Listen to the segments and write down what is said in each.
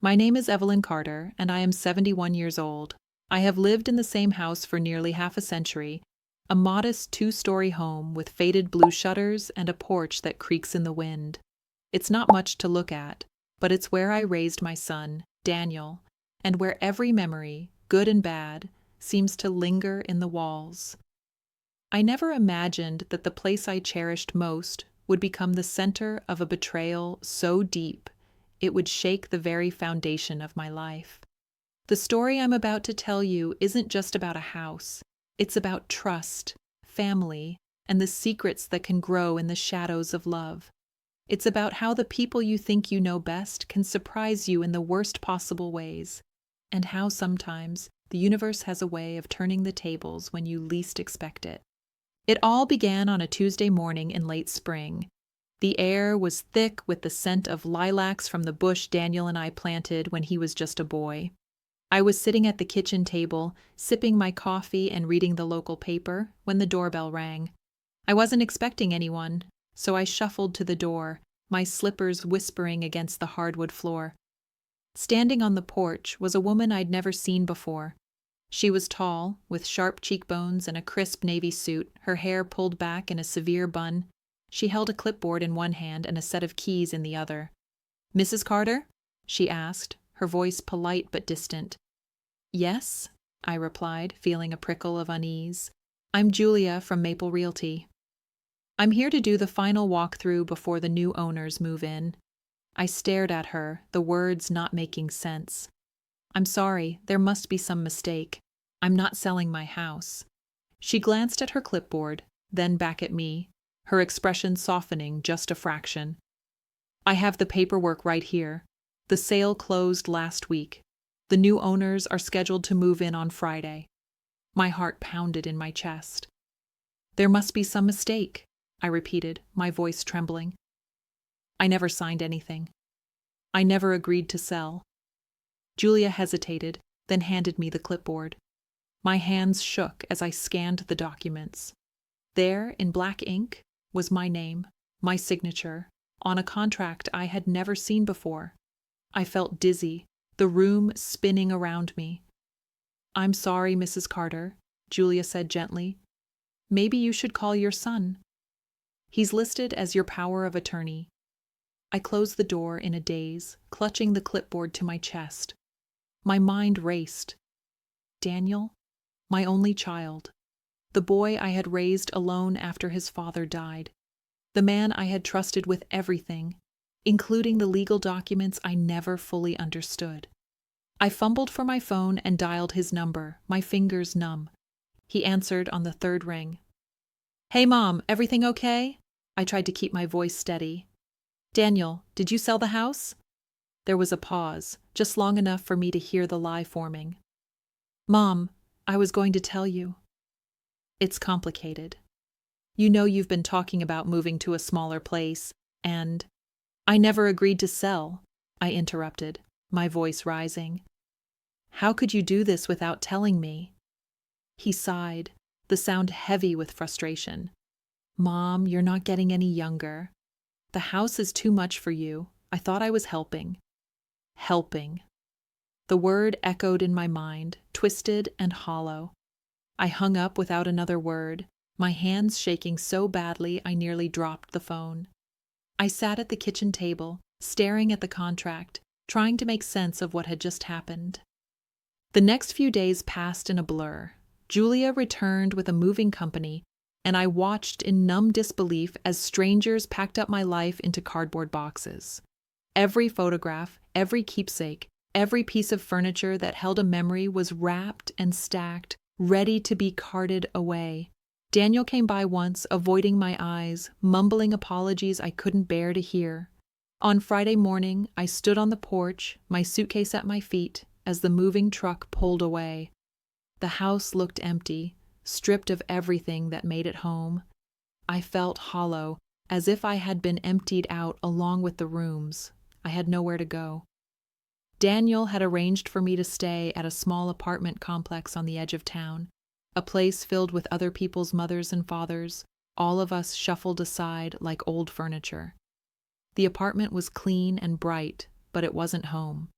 My name is Evelyn Carter, and I am 71 years old. I have lived in the same house for nearly half a century, a modest two-story home with faded blue shutters and a porch that creaks in the wind. It's not much to look at, but it's where I raised my son, Daniel, and where every memory, good and bad, seems to linger in the walls. I never imagined that the place I cherished most would become the center of a betrayal so deep it would shake the very foundation of my life. The story I'm about to tell you isn't just about a house. It's about trust, family, and the secrets that can grow in the shadows of love. It's about how the people you think you know best can surprise you in the worst possible ways, and how sometimes the universe has a way of turning the tables when you least expect it. It all began on a Tuesday morning in late spring. The air was thick with the scent of lilacs from the bush Daniel and I planted when he was just a boy. I was sitting at the kitchen table, sipping my coffee and reading the local paper, when the doorbell rang. I wasn't expecting anyone, so I shuffled to the door, my slippers whispering against the hardwood floor. Standing on the porch was a woman I'd never seen before. She was tall, with sharp cheekbones and a crisp navy suit, her hair pulled back in a severe bun. She held a clipboard in one hand and a set of keys in the other. "Mrs. Carter?" she asked, her voice polite but distant. "Yes," I replied, feeling a prickle of unease. "I'm Julia from Maple Realty. I'm here to do the final walkthrough before the new owners move in." I stared at her, the words not making sense. "I'm sorry, there must be some mistake. I'm not selling my house." She glanced at her clipboard, then back at me, her expression softening just a fraction. "I have the paperwork right here. The sale closed last week. The new owners are scheduled to move in on Friday." My heart pounded in my chest. "There must be some mistake," I repeated, my voice trembling. "I never signed anything. I never agreed to sell." Julia hesitated, then handed me the clipboard. My hands shook as I scanned the documents. There, in black ink, was my name, my signature, on a contract I had never seen before. I felt dizzy, the room spinning around me. "I'm sorry, Mrs. Carter," Julia said gently. "Maybe you should call your son. He's listed as your power of attorney." I closed the door in a daze, clutching the clipboard to my chest. My mind raced. Daniel, my only child, the boy I had raised alone after his father died, the man I had trusted with everything, including the legal documents I never fully understood. I fumbled for my phone and dialed his number, my fingers numb. He answered on the third ring. "Hey, Mom, everything okay?" I tried to keep my voice steady. "Daniel, did you sell the house?" There was a pause, just long enough for me to hear the lie forming. "Mom, I was going to tell you." "It's complicated. You know you've been talking about moving to a smaller place, and—" "I never agreed to sell," I interrupted, my voice rising. "How could you do this without telling me?" He sighed, the sound heavy with frustration. "Mom, you're not getting any younger. The house is too much for you. I thought I was helping." Helping. The word echoed in my mind, twisted and hollow. I hung up without another word, my hands shaking so badly I nearly dropped the phone. I sat at the kitchen table, staring at the contract, trying to make sense of what had just happened. The next few days passed in a blur. Julia returned with a moving company, and I watched in numb disbelief as strangers packed up my life into cardboard boxes. Every photograph, every keepsake, every piece of furniture that held a memory was wrapped and stacked, ready to be carted away. Daniel came by once, avoiding my eyes, mumbling apologies I couldn't bear to hear. On Friday morning, I stood on the porch, my suitcase at my feet, as the moving truck pulled away. The house looked empty, stripped of everything that made it home. I felt hollow, as if I had been emptied out along with the rooms. I had nowhere to go. Daniel had arranged for me to stay at a small apartment complex on the edge of town, a place filled with other people's mothers and fathers, all of us shuffled aside like old furniture. The apartment was clean and bright, but it wasn't home.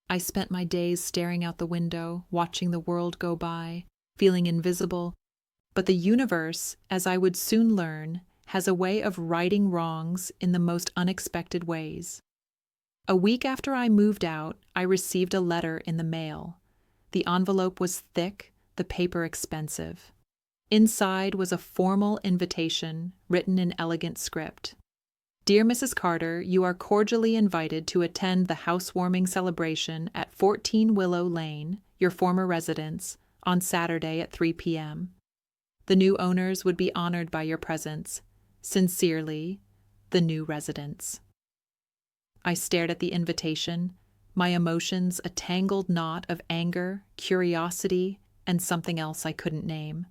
I spent my days staring out the window, watching the world go by, feeling invisible. But the universe, as I would soon learn, has a way of righting wrongs in the most unexpected ways. A week after I moved out, I received a letter in the mail. The envelope was thick, the paper expensive. Inside was a formal invitation, written in elegant script. Dear Mrs. Carter, you are cordially invited to attend the housewarming celebration at 14 Willow Lane, your former residence, on Saturday at 3 p.m. The new owners would be honored by your presence. Sincerely, the new residents. I stared at the invitation, my emotions a tangled knot of anger, curiosity, and something else I couldn't name.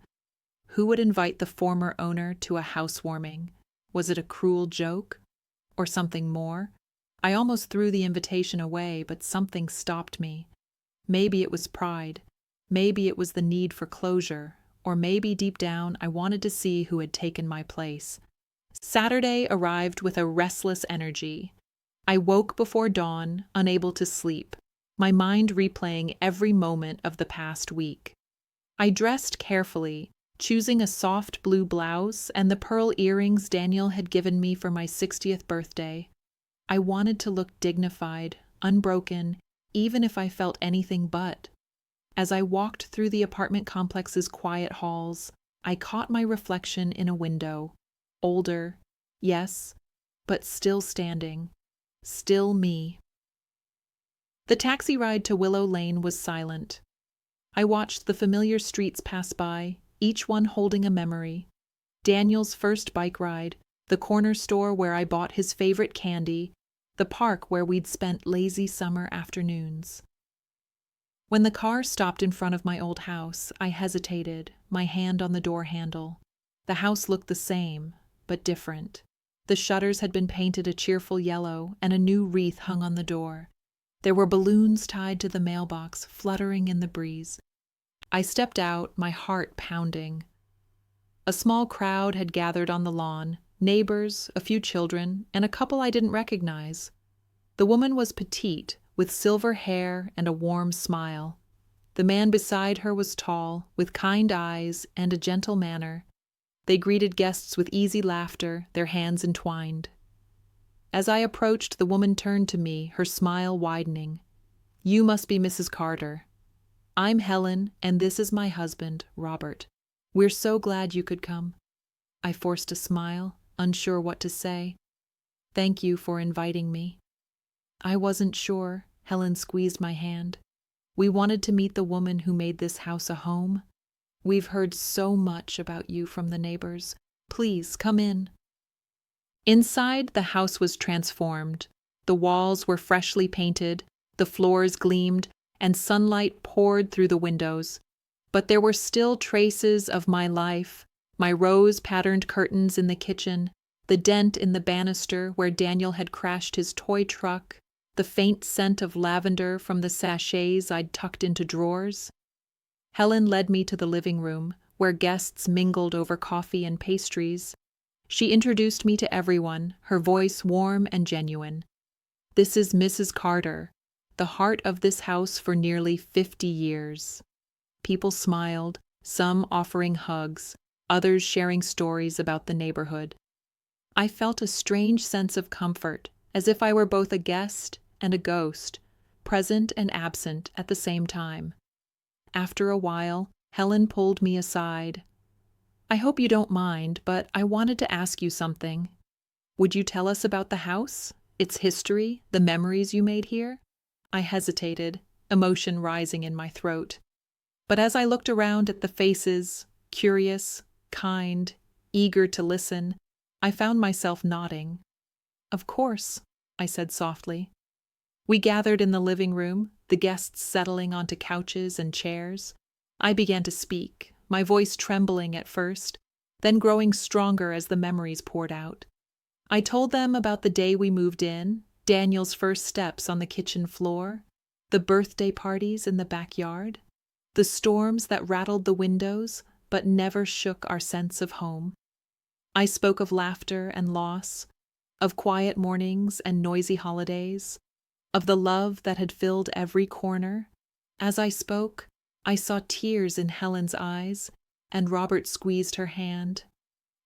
Who would invite the former owner to a housewarming? Was it a cruel joke? Or something more? I almost threw the invitation away, but something stopped me. Maybe it was pride. Maybe it was the need for closure. Or maybe deep down I wanted to see who had taken my place. Saturday arrived with a restless energy. I woke before dawn, unable to sleep, my mind replaying every moment of the past week. I dressed carefully, choosing a soft blue blouse and the pearl earrings Daniel had given me for my 60th birthday. I wanted to look dignified, unbroken, even if I felt anything but. As I walked through the apartment complex's quiet halls, I caught my reflection in a window. Older, yes, but still standing. Still me. The taxi ride to Willow Lane was silent. I watched the familiar streets pass by, each one holding a memory. Daniel's first bike ride, the corner store where I bought his favorite candy, the park where we'd spent lazy summer afternoons. When the car stopped in front of my old house, I hesitated, my hand on the door handle. The house looked the same, but different. The shutters had been painted a cheerful yellow, and a new wreath hung on the door. There were balloons tied to the mailbox, fluttering in the breeze. I stepped out, my heart pounding. A small crowd had gathered on the lawn, neighbors, a few children, and a couple I didn't recognize. The woman was petite, with silver hair and a warm smile. The man beside her was tall, with kind eyes and a gentle manner. They greeted guests with easy laughter, their hands entwined. As I approached, the woman turned to me, her smile widening. "You must be Mrs. Carter. I'm Helen, and this is my husband, Robert. We're so glad you could come." I forced a smile, unsure what to say. "Thank you for inviting me." "I wasn't sure." Helen squeezed my hand. "We wanted to meet the woman who made this house a home. We've heard so much about you from the neighbors. Please, come in." Inside, the house was transformed. The walls were freshly painted, the floors gleamed, and sunlight poured through the windows. But there were still traces of my life, my rose-patterned curtains in the kitchen, the dent in the banister where Daniel had crashed his toy truck, the faint scent of lavender from the sachets I'd tucked into drawers. Helen led me to the living room, where guests mingled over coffee and pastries. She introduced me to everyone, her voice warm and genuine. "This is Mrs. Carter, the heart of this house for nearly 50 years. People smiled, some offering hugs, others sharing stories about the neighborhood. I felt a strange sense of comfort, as if I were both a guest and a ghost, present and absent at the same time. After a while, Helen pulled me aside. "I hope you don't mind, but I wanted to ask you something. Would you tell us about the house, its history, the memories you made here?" I hesitated, emotion rising in my throat. But as I looked around at the faces, curious, kind, eager to listen, I found myself nodding. "Of course," I said softly. We gathered in the living room, the guests settling onto couches and chairs. I began to speak, my voice trembling at first, then growing stronger as the memories poured out. I told them about the day we moved in, Daniel's first steps on the kitchen floor, the birthday parties in the backyard, the storms that rattled the windows but never shook our sense of home. I spoke of laughter and loss, of quiet mornings and noisy holidays, of the love that had filled every corner. As I spoke, I saw tears in Helen's eyes, and Robert squeezed her hand.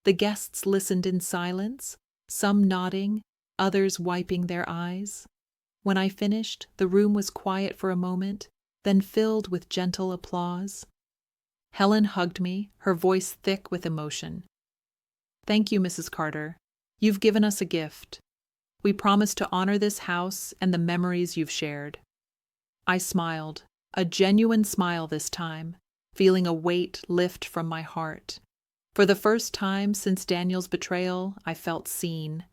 The guests listened in silence, some nodding, others wiping their eyes. When I finished, the room was quiet for a moment, then filled with gentle applause. Helen hugged me, her voice thick with emotion. "Thank you, Mrs. Carter. You've given us a gift. We promise to honor this house and the memories you've shared." I smiled, a genuine smile this time, feeling a weight lift from my heart. For the first time since Daniel's betrayal, I felt seen,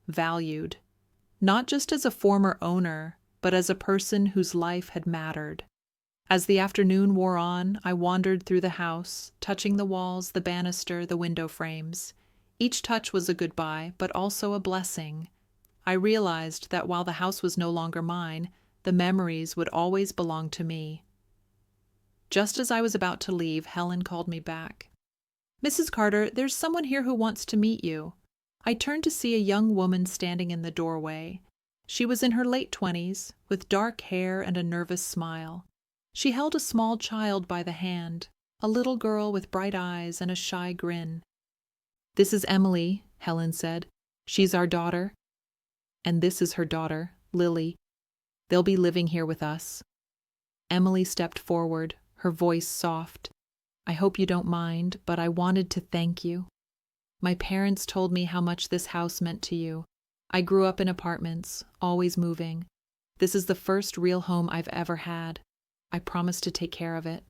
valued, not just as a former owner, but as a person whose life had mattered. As the afternoon wore on, I wandered through the house, touching the walls, the banister, the window frames. Each touch was a goodbye, but also a blessing. I realized that while the house was no longer mine, the memories would always belong to me. Just as I was about to leave, Helen called me back. "Mrs. Carter, there's someone here who wants to meet you." I turned to see a young woman standing in the doorway. She was in her late 20s, with dark hair and a nervous smile. She held a small child by the hand, a little girl with bright eyes and a shy grin. "This is Emily," Helen said. "She's our daughter. And this is her daughter, Lily. They'll be living here with us." Emily stepped forward, her voice soft. "I hope you don't mind, but I wanted to thank you. My parents told me how much this house meant to you. I grew up in apartments, always moving. This is the first real home I've ever had. I promised to take care of it."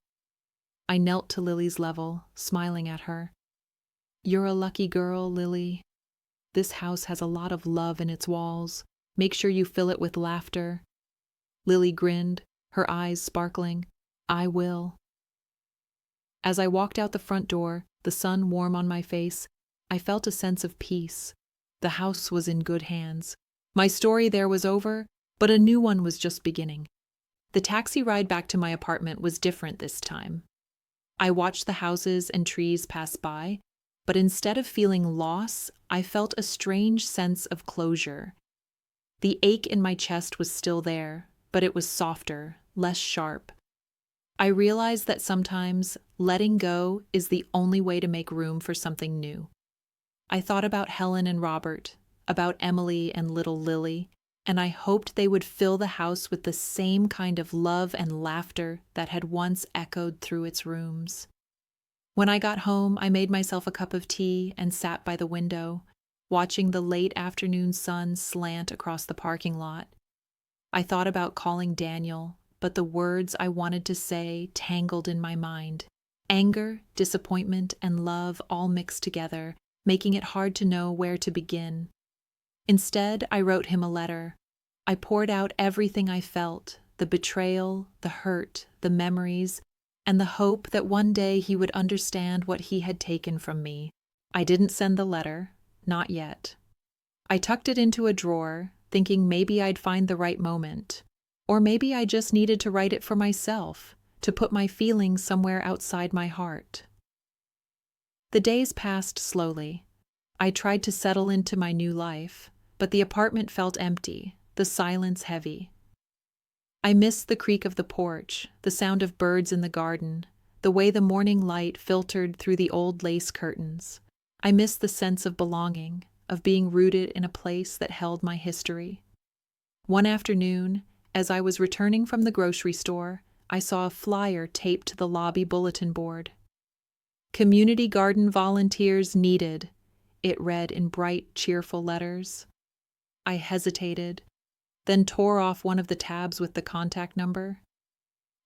I knelt to Lily's level, smiling at her. "You're a lucky girl, Lily. This house has a lot of love in its walls. Make sure you fill it with laughter." Lily grinned, her eyes sparkling. "I will." As I walked out the front door, the sun warm on my face, I felt a sense of peace. The house was in good hands. My story there was over, but a new one was just beginning. The taxi ride back to my apartment was different this time. I watched the houses and trees pass by, but instead of feeling loss, I felt a strange sense of closure. The ache in my chest was still there, but it was softer, less sharp. I realized that sometimes letting go is the only way to make room for something new. I thought about Helen and Robert, about Emily and little Lily, and I hoped they would fill the house with the same kind of love and laughter that had once echoed through its rooms. When I got home, I made myself a cup of tea and sat by the window, watching the late afternoon sun slant across the parking lot. I thought about calling Daniel, but the words I wanted to say tangled in my mind. Anger, disappointment, and love all mixed together, making it hard to know where to begin. Instead, I wrote him a letter. I poured out everything I felt, the betrayal, the hurt, the memories, and the hope that one day he would understand what he had taken from me. I didn't send the letter, not yet. I tucked it into a drawer, thinking maybe I'd find the right moment. Or maybe I just needed to write it for myself, to put my feelings somewhere outside my heart. The days passed slowly. I tried to settle into my new life, but the apartment felt empty, the silence heavy. I missed the creak of the porch, the sound of birds in the garden, the way the morning light filtered through the old lace curtains. I missed the sense of belonging, of being rooted in a place that held my history. One afternoon, as I was returning from the grocery store, I saw a flyer taped to the lobby bulletin board. "Community garden volunteers needed," it read in bright, cheerful letters. I hesitated, then tore off one of the tabs with the contact number.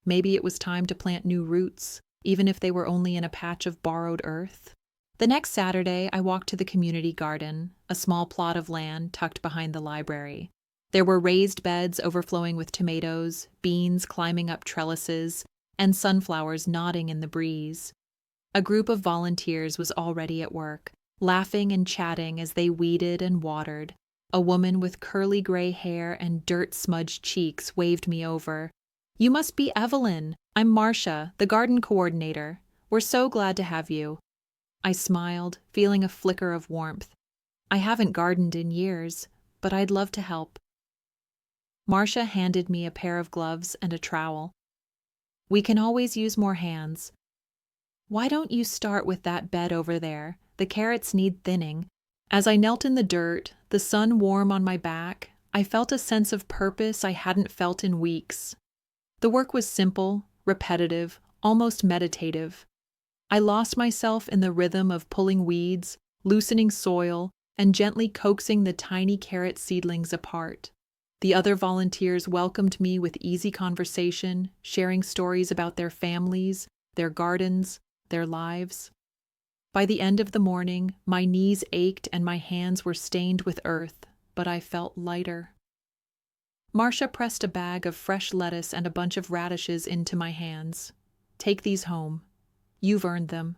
Maybe it was time to plant new roots, even if they were only in a patch of borrowed earth. The next Saturday, I walked to the community garden, a small plot of land tucked behind the library. There were raised beds overflowing with tomatoes, beans climbing up trellises, and sunflowers nodding in the breeze. A group of volunteers was already at work, laughing and chatting as they weeded and watered. A woman with curly gray hair and dirt-smudged cheeks waved me over. "You must be Evelyn. I'm Marcia, the garden coordinator. We're so glad to have you." I smiled, feeling a flicker of warmth. I haven't gardened in years, but I'd love to help. Marcia handed me a pair of gloves and a trowel. We can always use more hands. Why don't you start with that bed over there? The carrots need thinning. As I knelt in the dirt, the sun warm on my back, I felt a sense of purpose I hadn't felt in weeks. The work was simple, repetitive, almost meditative. I lost myself in the rhythm of pulling weeds, loosening soil, and gently coaxing the tiny carrot seedlings apart. The other volunteers welcomed me with easy conversation, sharing stories about their families, their gardens, their lives. By the end of the morning, my knees ached and my hands were stained with earth, but I felt lighter. Marcia pressed a bag of fresh lettuce and a bunch of radishes into my hands. Take these home. You've earned them.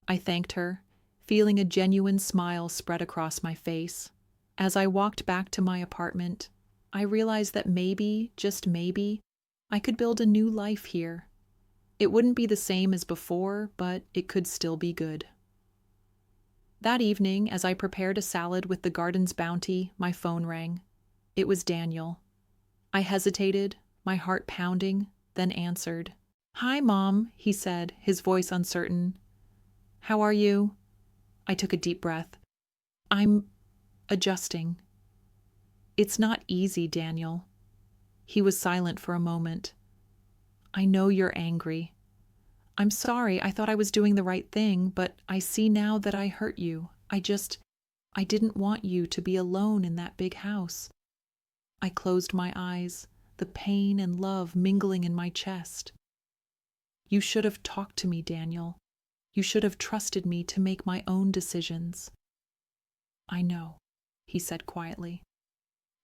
I thanked her, feeling a genuine smile spread across my face. As I walked back to my apartment, I realized that maybe, just maybe, I could build a new life here. It wouldn't be the same as before, but it could still be good. That evening, as I prepared a salad with the garden's bounty, my phone rang. It was Daniel. I hesitated, my heart pounding, then answered. "Hi, Mom," he said, his voice uncertain. "How are you?" I took a deep breath. "I'm adjusting." "It's not easy, Daniel." He was silent for a moment. "I know you're angry. I'm sorry, I thought I was doing the right thing, but I see now that I hurt you. I didn't want you to be alone in that big house." I closed my eyes, the pain and love mingling in my chest. "You should have talked to me, Daniel. You should have trusted me to make my own decisions." "I know," he said quietly.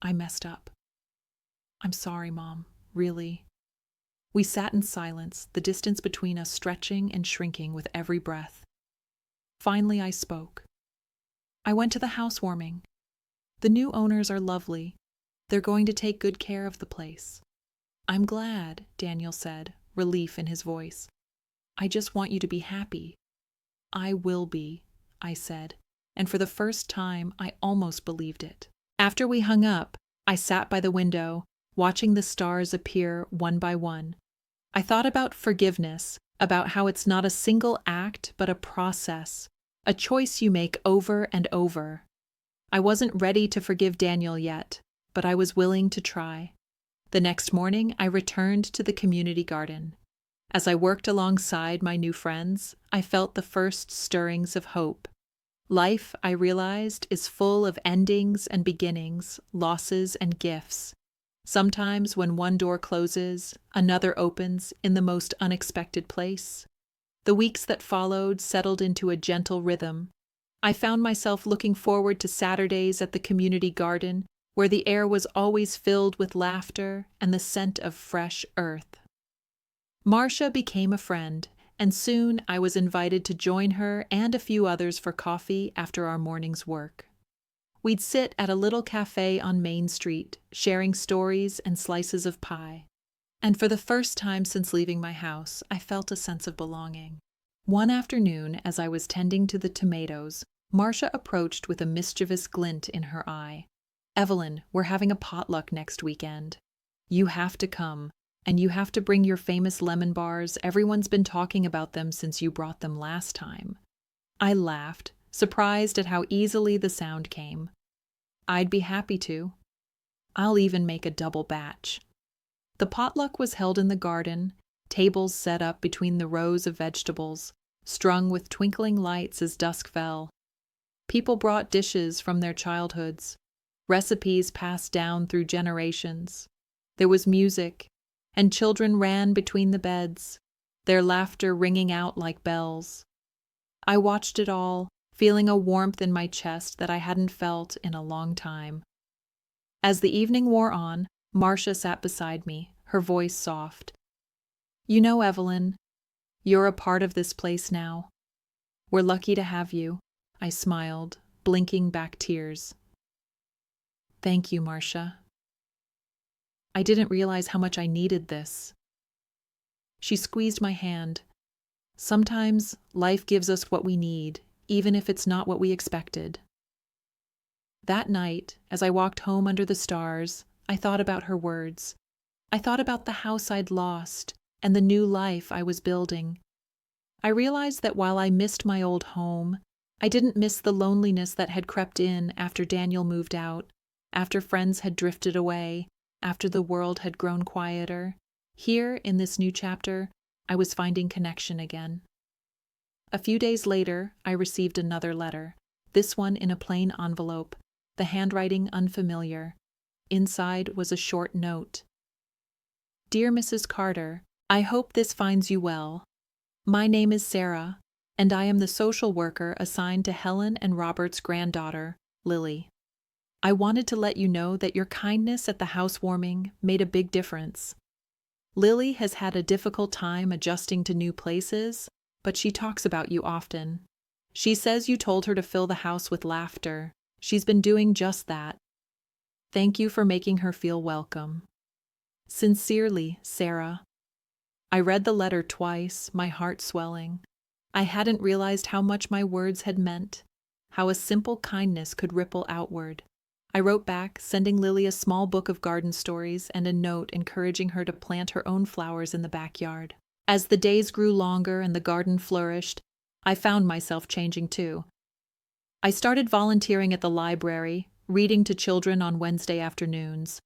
"I messed up. I'm sorry, Mom, really." We sat in silence, the distance between us stretching and shrinking with every breath. Finally, I spoke. "I went to the housewarming. The new owners are lovely. They're going to take good care of the place." "I'm glad," Daniel said, relief in his voice. "I just want you to be happy." "I will be," I said, and for the first time, I almost believed it. After we hung up, I sat by the window, watching the stars appear one by one. I thought about forgiveness, about how it's not a single act, but a process, a choice you make over and over. I wasn't ready to forgive Daniel yet, but I was willing to try. The next morning, I returned to the community garden. As I worked alongside my new friends, I felt the first stirrings of hope. Life, I realized, is full of endings and beginnings, losses and gifts. Sometimes when one door closes, another opens in the most unexpected place. The weeks that followed settled into a gentle rhythm. I found myself looking forward to Saturdays at the community garden, where the air was always filled with laughter and the scent of fresh earth. Marcia became a friend, and soon I was invited to join her and a few others for coffee after our morning's work. We'd sit at a little cafe on Main Street, sharing stories and slices of pie. And for the first time since leaving my house, I felt a sense of belonging. One afternoon, as I was tending to the tomatoes, Marcia approached with a mischievous glint in her eye. "Evelyn, we're having a potluck next weekend. You have to come, and you have to bring your famous lemon bars. Everyone's been talking about them since you brought them last time." I laughed, surprised at how easily the sound came. "I'd be happy to. I'll even make a double batch." The potluck was held in the garden, tables set up between the rows of vegetables, strung with twinkling lights as dusk fell. People brought dishes from their childhoods, recipes passed down through generations. There was music, and children ran between the beds, their laughter ringing out like bells. I watched it all, feeling a warmth in my chest that I hadn't felt in a long time. As the evening wore on, Marcia sat beside me, her voice soft. "You know, Evelyn, you're a part of this place now. We're lucky to have you," I smiled, blinking back tears. "Thank you, Marcia. I didn't realize how much I needed this." She squeezed my hand. "Sometimes life gives us what we need, even if it's not what we expected." That night, as I walked home under the stars, I thought about her words. I thought about the house I'd lost and the new life I was building. I realized that while I missed my old home, I didn't miss the loneliness that had crept in after Daniel moved out, after friends had drifted away, after the world had grown quieter. Here, in this new chapter, I was finding connection again. A few days later, I received another letter, this one in a plain envelope, the handwriting unfamiliar. Inside was a short note. Dear Mrs. Carter, I hope this finds you well. My name is Sarah, and I am the social worker assigned to Helen and Robert's granddaughter, Lily. I wanted to let you know that your kindness at the housewarming made a big difference. Lily has had a difficult time adjusting to new places, but she talks about you often. She says you told her to fill the house with laughter. She's been doing just that. Thank you for making her feel welcome. Sincerely, Sarah. I read the letter twice, my heart swelling. I hadn't realized how much my words had meant, how a simple kindness could ripple outward. I wrote back, sending Lily a small book of garden stories and a note encouraging her to plant her own flowers in the backyard. As the days grew longer and the garden flourished, I found myself changing too. I started volunteering at the library, reading to children on Wednesday afternoons.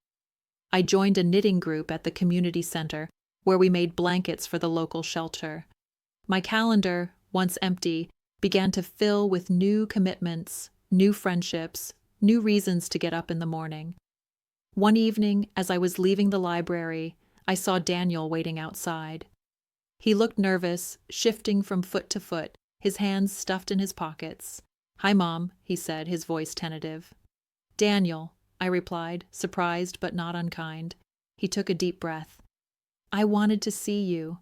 I joined a knitting group at the community center, where we made blankets for the local shelter. My calendar, once empty, began to fill with new commitments, new friendships, new reasons to get up in the morning. One evening, as I was leaving the library, I saw Daniel waiting outside. He looked nervous, shifting from foot to foot, his hands stuffed in his pockets. "Hi, Mom," he said, his voice tentative. "Daniel," I replied, surprised but not unkind. He took a deep breath. "I wanted to see you.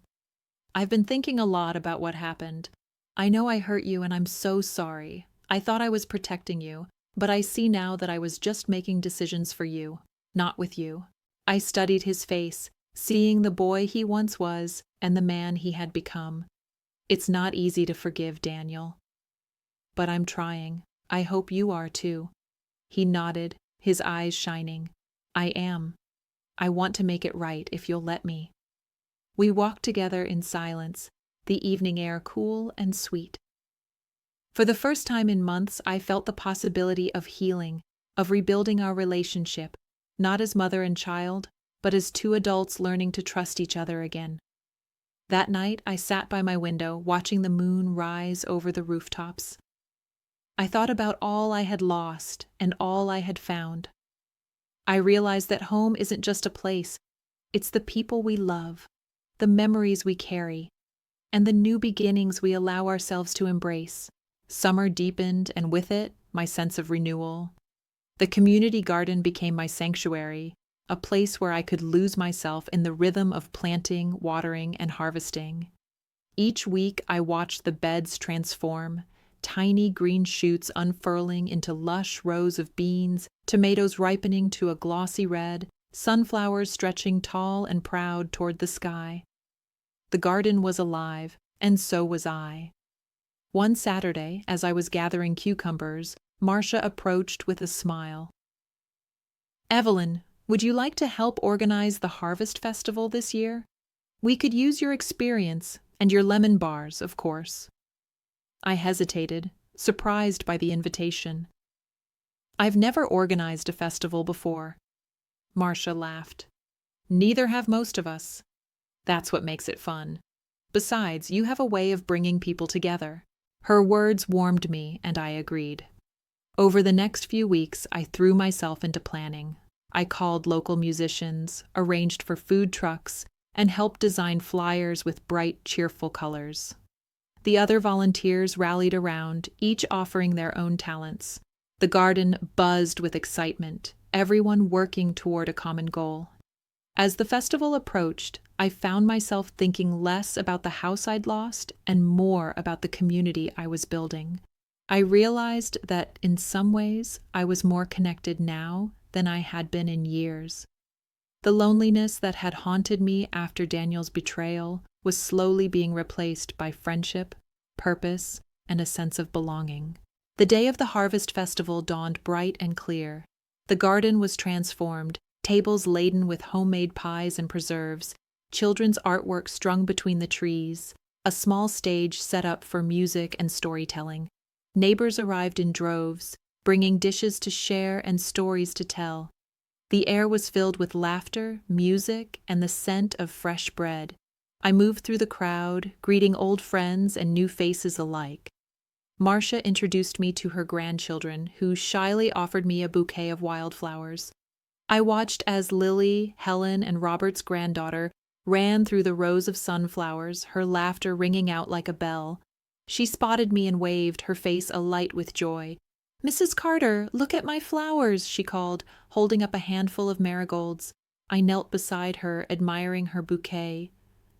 I've been thinking a lot about what happened. I know I hurt you and I'm so sorry. I thought I was protecting you, but I see now that I was just making decisions for you, not with you." I studied his face, seeing the boy he once was and the man he had become. It's not easy to forgive, Daniel. But I'm trying. I hope you are too. He nodded, his eyes shining. I am. I want to make it right if you'll let me. We walked together in silence, the evening air cool and sweet. For the first time in months, I felt the possibility of healing, of rebuilding our relationship, not as mother and child, but as two adults learning to trust each other again. That night, I sat by my window, watching the moon rise over the rooftops. I thought about all I had lost and all I had found. I realized that home isn't just a place, it's the people we love, the memories we carry, and the new beginnings we allow ourselves to embrace. Summer deepened, and with it, my sense of renewal. The community garden became my sanctuary, a place where I could lose myself in the rhythm of planting, watering, and harvesting. Each week, I watched the beds transform, tiny green shoots unfurling into lush rows of beans, tomatoes ripening to a glossy red, sunflowers stretching tall and proud toward the sky. The garden was alive, and so was I. One Saturday, as I was gathering cucumbers, Marcia approached with a smile. "Evelyn, would you like to help organize the Harvest Festival this year? We could use your experience, and your lemon bars, of course." I hesitated, surprised by the invitation. "I've never organized a festival before." Marcia laughed. "Neither have most of us. That's what makes it fun. Besides, you have a way of bringing people together." Her words warmed me, and I agreed. Over the next few weeks, I threw myself into planning. I called local musicians, arranged for food trucks, and helped design flyers with bright, cheerful colors. The other volunteers rallied around, each offering their own talents. The garden buzzed with excitement, everyone working toward a common goal. As the festival approached, I found myself thinking less about the house I'd lost and more about the community I was building. I realized that, in some ways, I was more connected now than I had been in years. The loneliness that had haunted me after Daniel's betrayal was slowly being replaced by friendship, purpose, and a sense of belonging. The day of the Harvest Festival dawned bright and clear. The garden was transformed, tables laden with homemade pies and preserves, children's artwork strung between the trees, a small stage set up for music and storytelling. Neighbors arrived in droves, bringing dishes to share and stories to tell. The air was filled with laughter, music, and the scent of fresh bread. I moved through the crowd, greeting old friends and new faces alike. Marcia introduced me to her grandchildren, who shyly offered me a bouquet of wildflowers. I watched as Lily, Helen, and Robert's granddaughter ran through the rows of sunflowers, her laughter ringing out like a bell. She spotted me and waved, her face alight with joy. "Mrs. Carter, look at my flowers," she called, holding up a handful of marigolds. I knelt beside her, admiring her bouquet.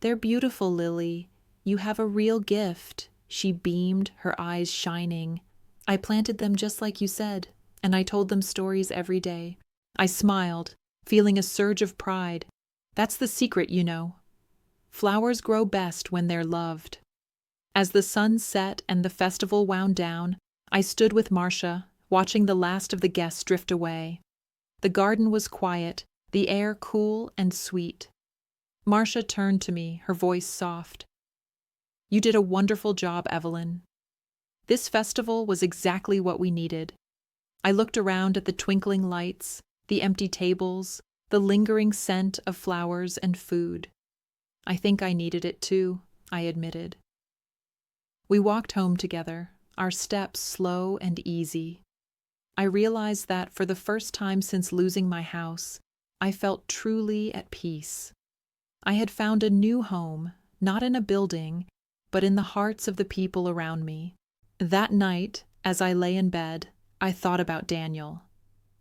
"They're beautiful, Lily. You have a real gift." She beamed, her eyes shining. "I planted them just like you said, and I told them stories every day." I smiled, feeling a surge of pride. That's the secret, you know. Flowers grow best when they're loved. As the sun set and the festival wound down, I stood with Marcia, watching the last of the guests drift away. The garden was quiet, the air cool and sweet. Marcia turned to me, her voice soft. "You did a wonderful job, Evelyn. This festival was exactly what we needed." I looked around at the twinkling lights, the empty tables, the lingering scent of flowers and food. "I think I needed it too," I admitted. We walked home together, our steps slow and easy. I realized that for the first time since losing my house, I felt truly at peace. I had found a new home, not in a building, but in the hearts of the people around me. That night, as I lay in bed, I thought about Daniel.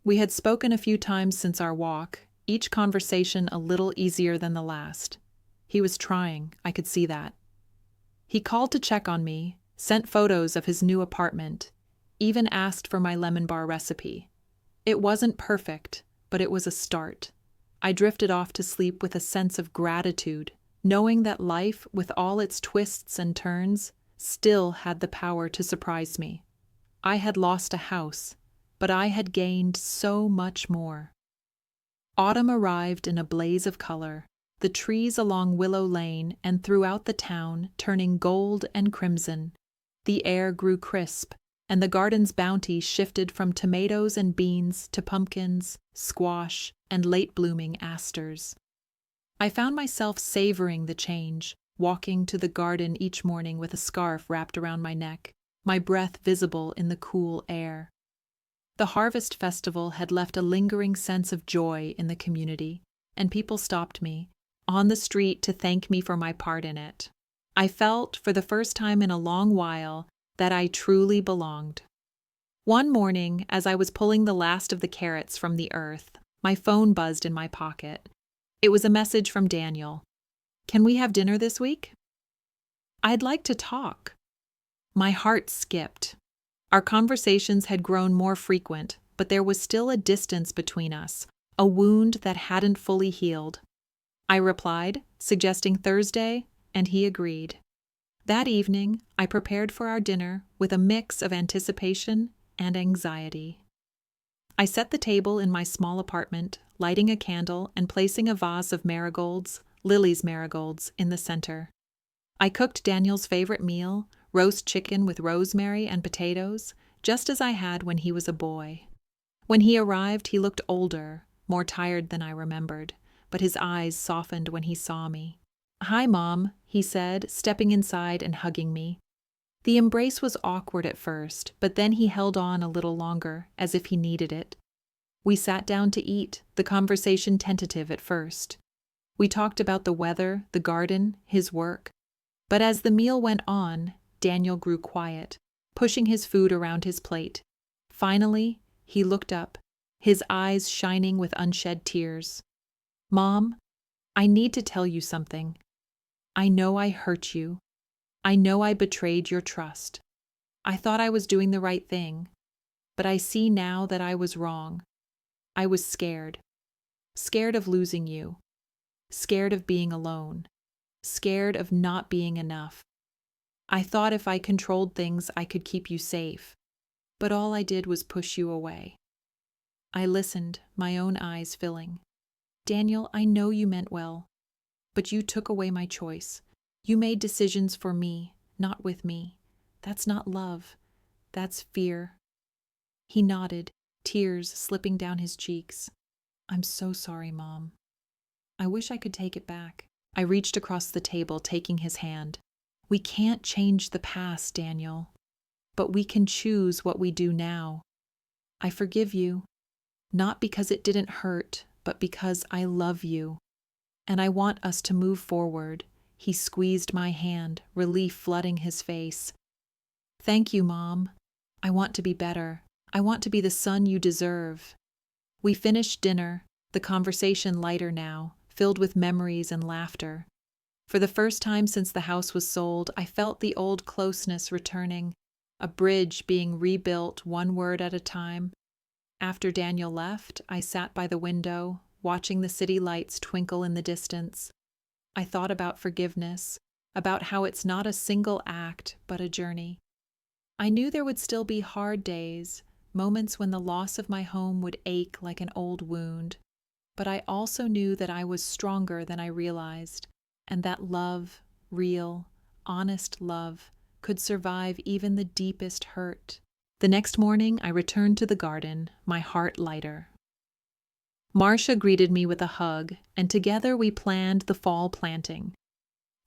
We had spoken a few times since our walk, each conversation a little easier than the last. He was trying, I could see that. He called to check on me, sent photos of his new apartment, even asked for my lemon bar recipe. It wasn't perfect, but it was a start. I drifted off to sleep with a sense of gratitude, knowing that life, with all its twists and turns, still had the power to surprise me. I had lost a house, but I had gained so much more. Autumn arrived in a blaze of color, the trees along Willow Lane and throughout the town turning gold and crimson. The air grew crisp, and the garden's bounty shifted from tomatoes and beans to pumpkins, squash, and late-blooming asters. I found myself savoring the change, walking to the garden each morning with a scarf wrapped around my neck, my breath visible in the cool air. The harvest festival had left a lingering sense of joy in the community, and people stopped me on the street to thank me for my part in it. I felt, for the first time in a long while, that I truly belonged. One morning, as I was pulling the last of the carrots from the earth, my phone buzzed in my pocket. It was a message from Daniel. "Can we have dinner this week?" "I'd like to talk." My heart skipped. Our conversations had grown more frequent, but there was still a distance between us, a wound that hadn't fully healed. I replied, suggesting Thursday, and he agreed. That evening, I prepared for our dinner with a mix of anticipation and anxiety. I set the table in my small apartment, lighting a candle and placing a vase of marigolds, Lily's marigolds, in the center. I cooked Daniel's favorite meal, roast chicken with rosemary and potatoes, just as I had when he was a boy. When he arrived, he looked older, more tired than I remembered, but his eyes softened when he saw me. "Hi, Mom," he said, stepping inside and hugging me. The embrace was awkward at first, but then he held on a little longer, as if he needed it. We sat down to eat, the conversation tentative at first. We talked about the weather, the garden, his work. But as the meal went on, Daniel grew quiet, pushing his food around his plate. Finally, he looked up, his eyes shining with unshed tears. "Mom, I need to tell you something. I know I hurt you. I know I betrayed your trust. I thought I was doing the right thing, but I see now that I was wrong. I was scared. Scared of losing you. Scared of being alone. Scared of not being enough. I thought if I controlled things, I could keep you safe, but all I did was push you away." I listened, my own eyes filling. Daniel, I know you meant well, but you took away my choice. You made decisions for me, not with me. That's not love. That's fear." He nodded, tears slipping down his cheeks. "I'm so sorry, Mom. I wish I could take it back." I reached across the table, taking his hand. "We can't change the past, Daniel, but we can choose what we do now. I forgive you, not because it didn't hurt, but because I love you. And I want us to move forward." He squeezed my hand, relief flooding his face. "Thank you, Mom. I want to be better. I want to be the son you deserve." We finished dinner, the conversation lighter now, filled with memories and laughter. For the first time since the house was sold, I felt the old closeness returning, a bridge being rebuilt one word at a time. After Daniel left, I sat by the window, watching the city lights twinkle in the distance. I thought about forgiveness, about how it's not a single act, but a journey. I knew there would still be hard days, moments when the loss of my home would ache like an old wound. But I also knew that I was stronger than I realized, and that love, real, honest love, could survive even the deepest hurt. The next morning, I returned to the garden, my heart lighter. Marcia greeted me with a hug, and together we planned the fall planting.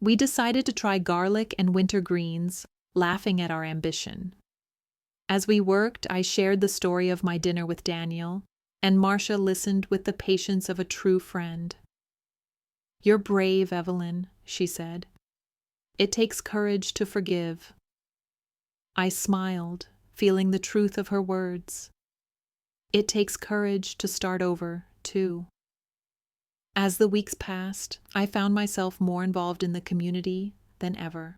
We decided to try garlic and winter greens, laughing at our ambition. As we worked, I shared the story of my dinner with Daniel, and Marcia listened with the patience of a true friend. "You're brave, Evelyn," she said. "It takes courage to forgive." I smiled, feeling the truth of her words. It takes courage to start over, too. As the weeks passed, I found myself more involved in the community than ever.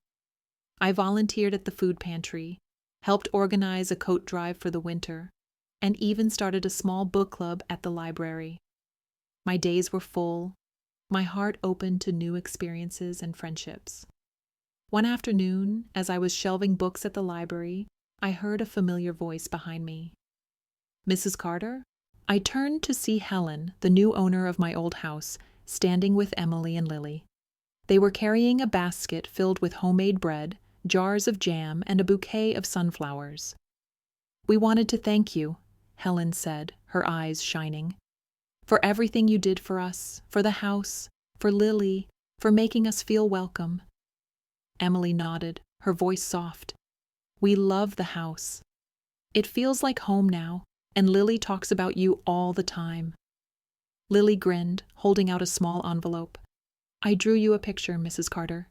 I volunteered at the food pantry, helped organize a coat drive for the winter, and even started a small book club at the library. My days were full, my heart open to new experiences and friendships. One afternoon, as I was shelving books at the library, I heard a familiar voice behind me. "Mrs. Carter?" I turned to see Helen, the new owner of my old house, standing with Emily and Lily. They were carrying a basket filled with homemade bread, jars of jam, and a bouquet of sunflowers. "We wanted to thank you," Helen said, her eyes shining, "for everything you did for us, for the house, for Lily, for making us feel welcome." Emily nodded, her voice soft. "We love the house. It feels like home now, and Lily talks about you all the time." Lily grinned, holding out a small envelope. "I drew you a picture, Mrs. Carter.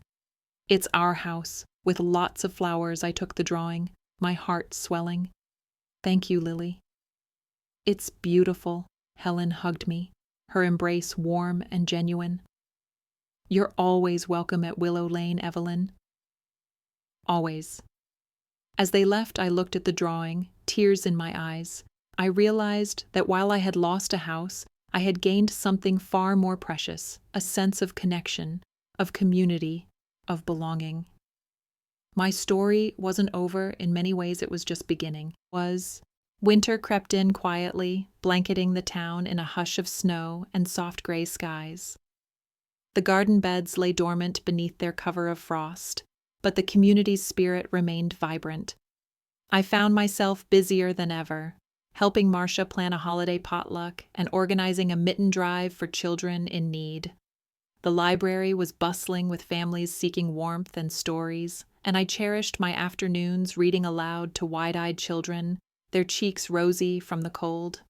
It's our house, with lots of flowers." I took the drawing, my heart swelling. "Thank you, Lily." "It's beautiful." Helen hugged me, her embrace warm and genuine. "You're always welcome at Willow Lane, Evelyn." "Always." As they left, I looked at the drawing, tears in my eyes. I realized that while I had lost a house, I had gained something far more precious, a sense of connection, of community, of belonging. My story wasn't over. In many ways, it was just beginning. Winter crept in quietly, blanketing the town in a hush of snow and soft gray skies. The garden beds lay dormant beneath their cover of frost, but the community's spirit remained vibrant. I found myself busier than ever, helping Marcia plan a holiday potluck and organizing a mitten drive for children in need. The library was bustling with families seeking warmth and stories, and I cherished my afternoons reading aloud to wide-eyed children, their cheeks rosy from the cold.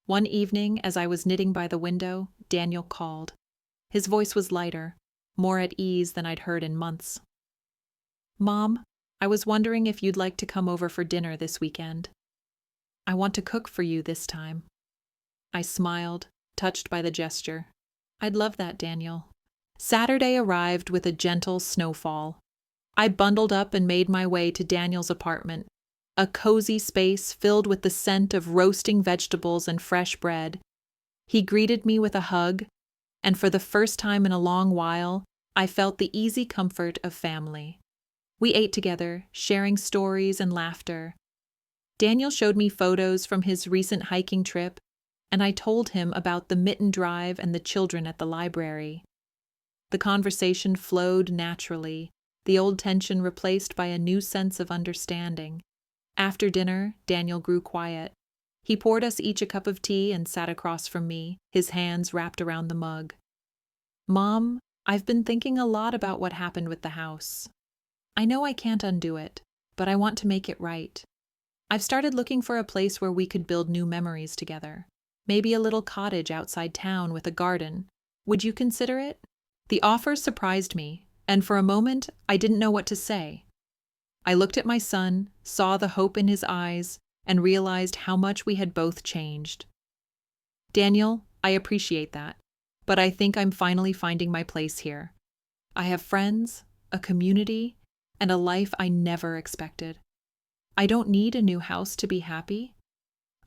One evening, as I was knitting by the window, Daniel called. His voice was lighter, more at ease than I'd heard in months. "Mom, I was wondering if you'd like to come over for dinner this weekend. I want to cook for you this time." I smiled, touched by the gesture. "I'd love that, Daniel." Saturday arrived with a gentle snowfall. I bundled up and made my way to Daniel's apartment, a cozy space filled with the scent of roasting vegetables and fresh bread. He greeted me with a hug, and for the first time in a long while, I felt the easy comfort of family. We ate together, sharing stories and laughter. Daniel showed me photos from his recent hiking trip, and I told him about the mitten drive and the children at the library. The conversation flowed naturally, the old tension replaced by a new sense of understanding. After dinner, Daniel grew quiet. He poured us each a cup of tea and sat across from me, his hands wrapped around the mug. "Mom, I've been thinking a lot about what happened with the house. I know I can't undo it, but I want to make it right. I've started looking for a place where we could build new memories together. Maybe a little cottage outside town with a garden. Would you consider it?" The offer surprised me, and for a moment I didn't know what to say. I looked at my son, saw the hope in his eyes, and realized how much we had both changed. "Daniel, I appreciate that, but I think I'm finally finding my place here. I have friends, a community, and a life I never expected. I don't need a new house to be happy.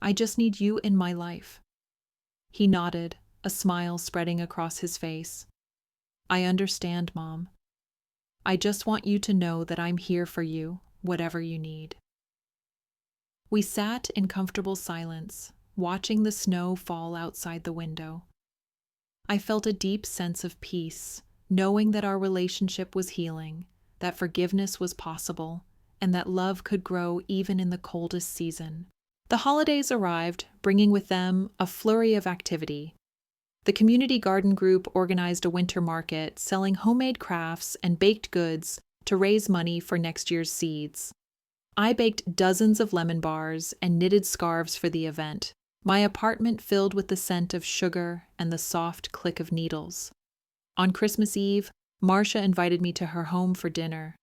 I just need you in my life." He nodded, a smile spreading across his face. "I understand, Mom. I just want you to know that I'm here for you, whatever you need." We sat in comfortable silence, watching the snow fall outside the window. I felt a deep sense of peace, knowing that our relationship was healing, that forgiveness was possible, and that love could grow even in the coldest season. The holidays arrived, bringing with them a flurry of activity. The community garden group organized a winter market, selling homemade crafts and baked goods to raise money for next year's seeds. I baked dozens of lemon bars and knitted scarves for the event, my apartment filled with the scent of sugar and the soft click of needles. On Christmas Eve, Marcia invited me to her home for dinner.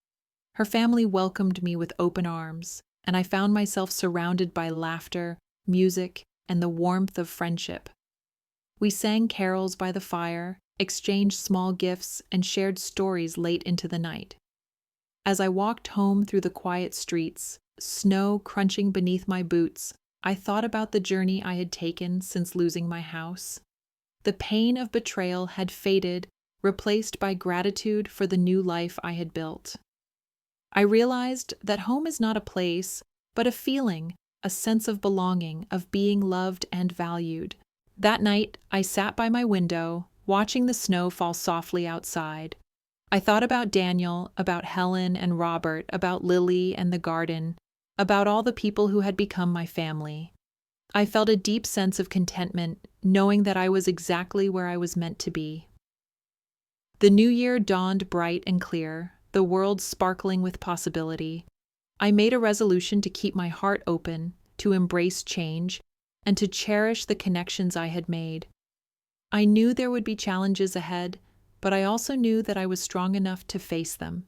Her family welcomed me with open arms, and I found myself surrounded by laughter, music, and the warmth of friendship. We sang carols by the fire, exchanged small gifts, and shared stories late into the night. As I walked home through the quiet streets, snow crunching beneath my boots, I thought about the journey I had taken since losing my house. The pain of betrayal had faded, replaced by gratitude for the new life I had built. I realized that home is not a place, but a feeling, a sense of belonging, of being loved and valued. That night, I sat by my window, watching the snow fall softly outside. I thought about Daniel, about Helen and Robert, about Lily and the garden, about all the people who had become my family. I felt a deep sense of contentment, knowing that I was exactly where I was meant to be. The new year dawned bright and clear, the world sparkling with possibility. I made a resolution to keep my heart open, to embrace change, and to cherish the connections I had made. I knew there would be challenges ahead, but I also knew that I was strong enough to face them.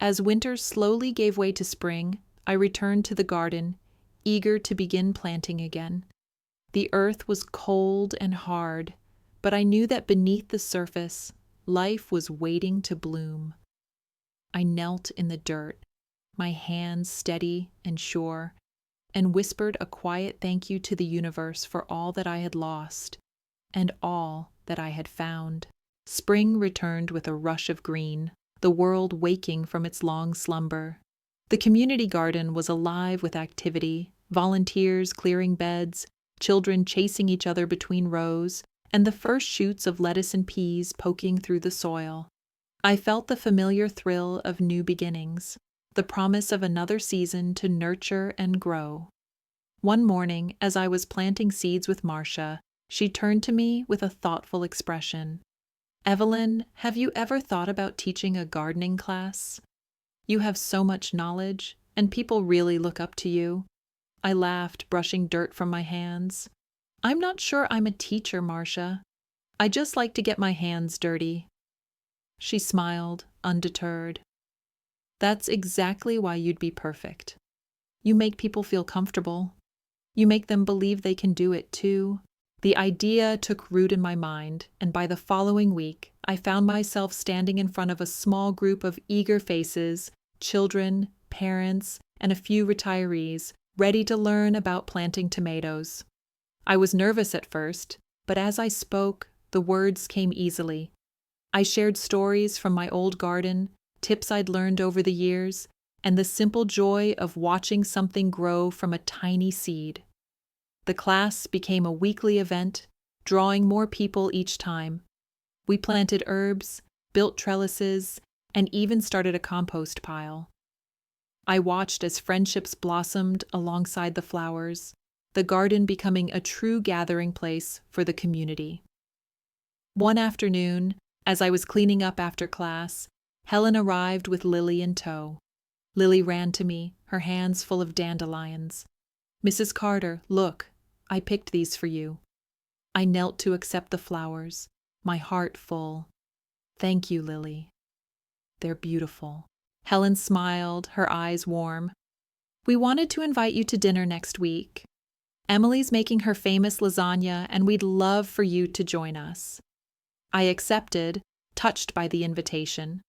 As winter slowly gave way to spring, I returned to the garden, eager to begin planting again. The earth was cold and hard, but I knew that beneath the surface, life was waiting to bloom. I knelt in the dirt, my hands steady and sure, and whispered a quiet thank you to the universe for all that I had lost and all that I had found. Spring returned with a rush of green, the world waking from its long slumber. The community garden was alive with activity, volunteers clearing beds, children chasing each other between rows, and the first shoots of lettuce and peas poking through the soil. I felt the familiar thrill of new beginnings, the promise of another season to nurture and grow. One morning, as I was planting seeds with Marcia, she turned to me with a thoughtful expression. "Evelyn, have you ever thought about teaching a gardening class? You have so much knowledge, and people really look up to you." I laughed, brushing dirt from my hands. "I'm not sure I'm a teacher, Marcia. I just like to get my hands dirty." She smiled, undeterred. "That's exactly why you'd be perfect. You make people feel comfortable. You make them believe they can do it too." The idea took root in my mind, and by the following week, I found myself standing in front of a small group of eager faces, children, parents, and a few retirees, ready to learn about planting tomatoes. I was nervous at first, but as I spoke, the words came easily. I shared stories from my old garden, tips I'd learned over the years, and the simple joy of watching something grow from a tiny seed. The class became a weekly event, drawing more people each time. We planted herbs, built trellises, and even started a compost pile. I watched as friendships blossomed alongside the flowers, the garden becoming a true gathering place for the community. One afternoon, as I was cleaning up after class, Helen arrived with Lily in tow. Lily ran to me, her hands full of dandelions. "Mrs. Carter, look, I picked these for you." I knelt to accept the flowers, my heart full. "Thank you, Lily. They're beautiful." Helen smiled, her eyes warm. "We wanted to invite you to dinner next week. Emily's making her famous lasagna, and we'd love for you to join us." I accepted, touched by the invitation.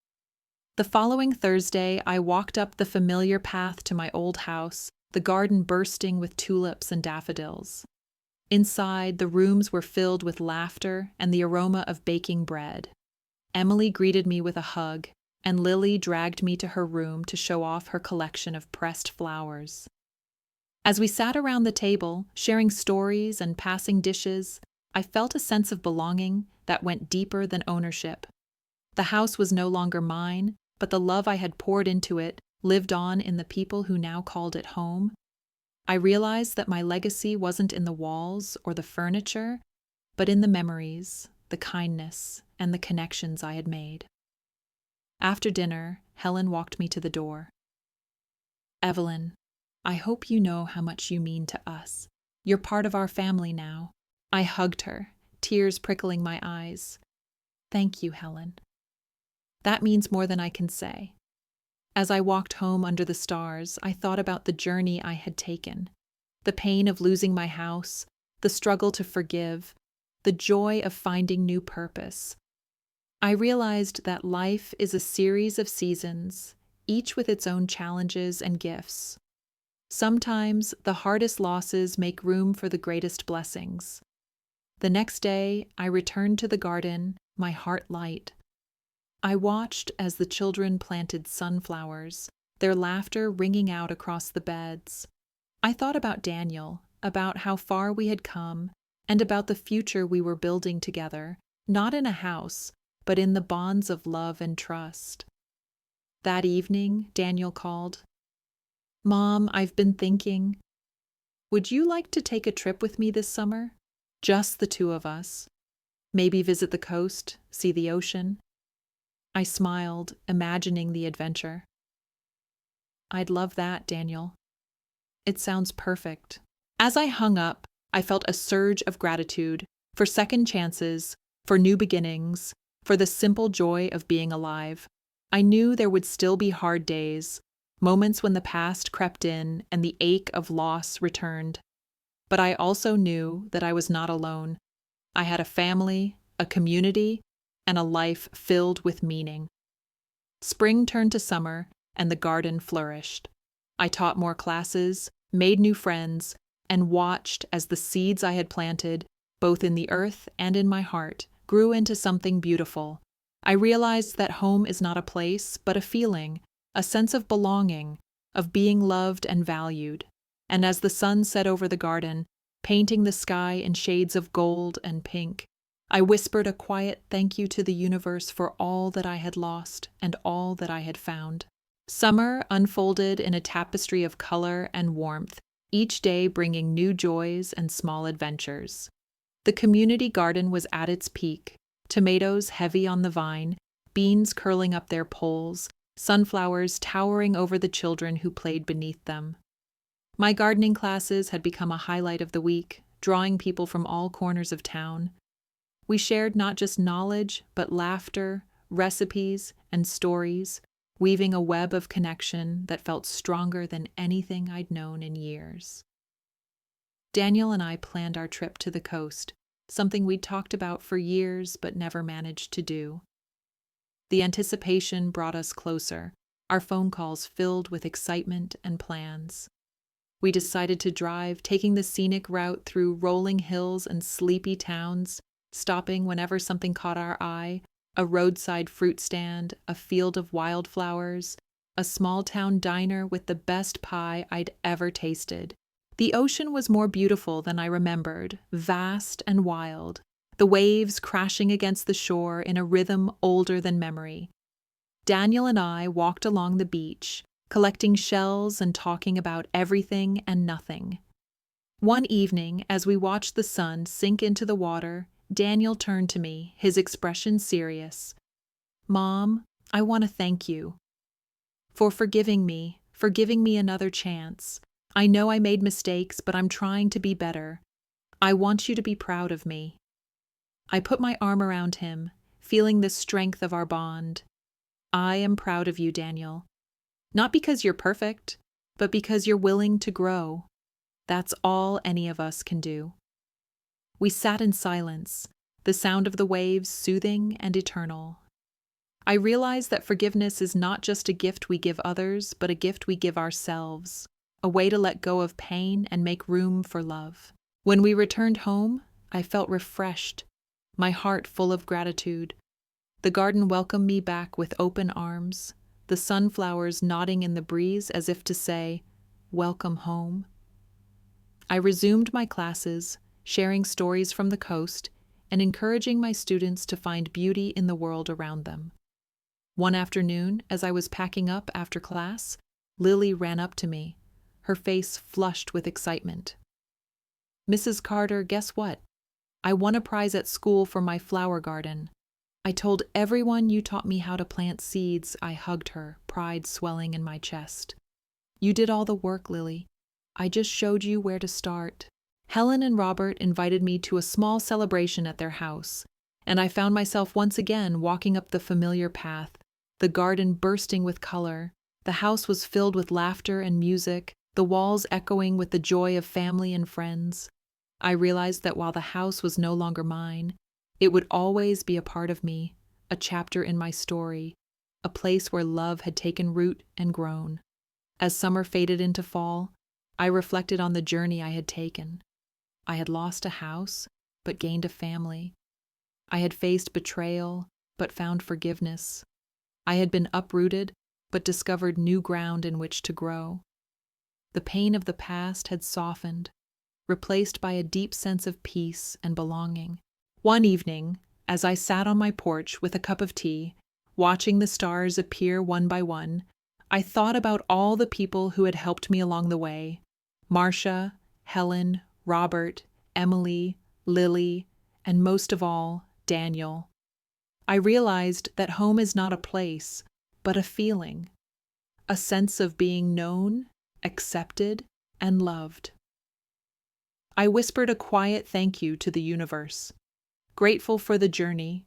The following Thursday, I walked up the familiar path to my old house, the garden bursting with tulips and daffodils. Inside, the rooms were filled with laughter and the aroma of baking bread. Emily greeted me with a hug, and Lily dragged me to her room to show off her collection of pressed flowers. As we sat around the table, sharing stories and passing dishes, I felt a sense of belonging that went deeper than ownership. The house was no longer mine, but the love I had poured into it lived on in the people who now called it home. I realized that my legacy wasn't in the walls or the furniture, but in the memories, the kindness, and the connections I had made. After dinner, Helen walked me to the door. "Evelyn, I hope you know how much you mean to us. You're part of our family now." I hugged her, tears prickling my eyes. "Thank you, Helen. That means more than I can say." As I walked home under the stars, I thought about the journey I had taken, the pain of losing my house, the struggle to forgive, the joy of finding new purpose. I realized that life is a series of seasons, each with its own challenges and gifts. Sometimes the hardest losses make room for the greatest blessings. The next day, I returned to the garden, my heart light. I watched as the children planted sunflowers, their laughter ringing out across the beds. I thought about Daniel, about how far we had come, and about the future we were building together, not in a house, but in the bonds of love and trust. That evening, Daniel called. "Mom, I've been thinking. Would you like to take a trip with me this summer? Just the two of us. Maybe visit the coast, see the ocean." I smiled, imagining the adventure. "I'd love that, Daniel. It sounds perfect." As I hung up, I felt a surge of gratitude for second chances, for new beginnings, for the simple joy of being alive. I knew there would still be hard days, moments when the past crept in and the ache of loss returned. But I also knew that I was not alone. I had a family, a community, and a life filled with meaning. Spring turned to summer, and the garden flourished. I taught more classes, made new friends, and watched as the seeds I had planted, both in the earth and in my heart, grew into something beautiful. I realized that home is not a place, but a feeling, a sense of belonging, of being loved and valued. And as the sun set over the garden, painting the sky in shades of gold and pink, I whispered a quiet thank you to the universe for all that I had lost and all that I had found. Summer unfolded in a tapestry of color and warmth, each day bringing new joys and small adventures. The community garden was at its peak, tomatoes heavy on the vine, beans curling up their poles, sunflowers towering over the children who played beneath them. My gardening classes had become a highlight of the week, drawing people from all corners of town. We shared not just knowledge, but laughter, recipes, and stories, weaving a web of connection that felt stronger than anything I'd known in years. Daniel and I planned our trip to the coast, something we'd talked about for years but never managed to do. The anticipation brought us closer, our phone calls filled with excitement and plans. We decided to drive, taking the scenic route through rolling hills and sleepy towns, stopping whenever something caught our eye, a roadside fruit stand, a field of wildflowers, a small town diner with the best pie I'd ever tasted. The ocean was more beautiful than I remembered, vast and wild, the waves crashing against the shore in a rhythm older than memory. Daniel and I walked along the beach, collecting shells and talking about everything and nothing. One evening, as we watched the sun sink into the water, Daniel turned to me, his expression serious. "Mom, I want to thank you for forgiving me another chance. I know I made mistakes, but I'm trying to be better. I want you to be proud of me." I put my arm around him, feeling the strength of our bond. "I am proud of you, Daniel. Not because you're perfect, but because you're willing to grow. That's all any of us can do." We sat in silence, the sound of the waves soothing and eternal. I realized that forgiveness is not just a gift we give others, but a gift we give ourselves, a way to let go of pain and make room for love. When we returned home, I felt refreshed, my heart full of gratitude. The garden welcomed me back with open arms, the sunflowers nodding in the breeze as if to say, "Welcome home." I resumed my classes, sharing stories from the coast and encouraging my students to find beauty in the world around them. One afternoon, as I was packing up after class, Lily ran up to me, her face flushed with excitement. "Mrs. Carter, guess what? I won a prize at school for my flower garden. I told everyone you taught me how to plant seeds." I hugged her, pride swelling in my chest. "You did all the work, Lily. I just showed you where to start." Helen and Robert invited me to a small celebration at their house, and I found myself once again walking up the familiar path, the garden bursting with color. The house was filled with laughter and music, the walls echoing with the joy of family and friends. I realized that while the house was no longer mine, it would always be a part of me, a chapter in my story, a place where love had taken root and grown. As summer faded into fall, I reflected on the journey I had taken. I had lost a house, but gained a family. I had faced betrayal, but found forgiveness. I had been uprooted, but discovered new ground in which to grow. The pain of the past had softened, replaced by a deep sense of peace and belonging. One evening, as I sat on my porch with a cup of tea, watching the stars appear one by one, I thought about all the people who had helped me along the way: Marcia, Helen, Robert, Emily, Lily, and most of all, Daniel. I realized that home is not a place, but a feeling, a sense of being known, accepted, and loved. I whispered a quiet thank you to the universe, grateful for the journey,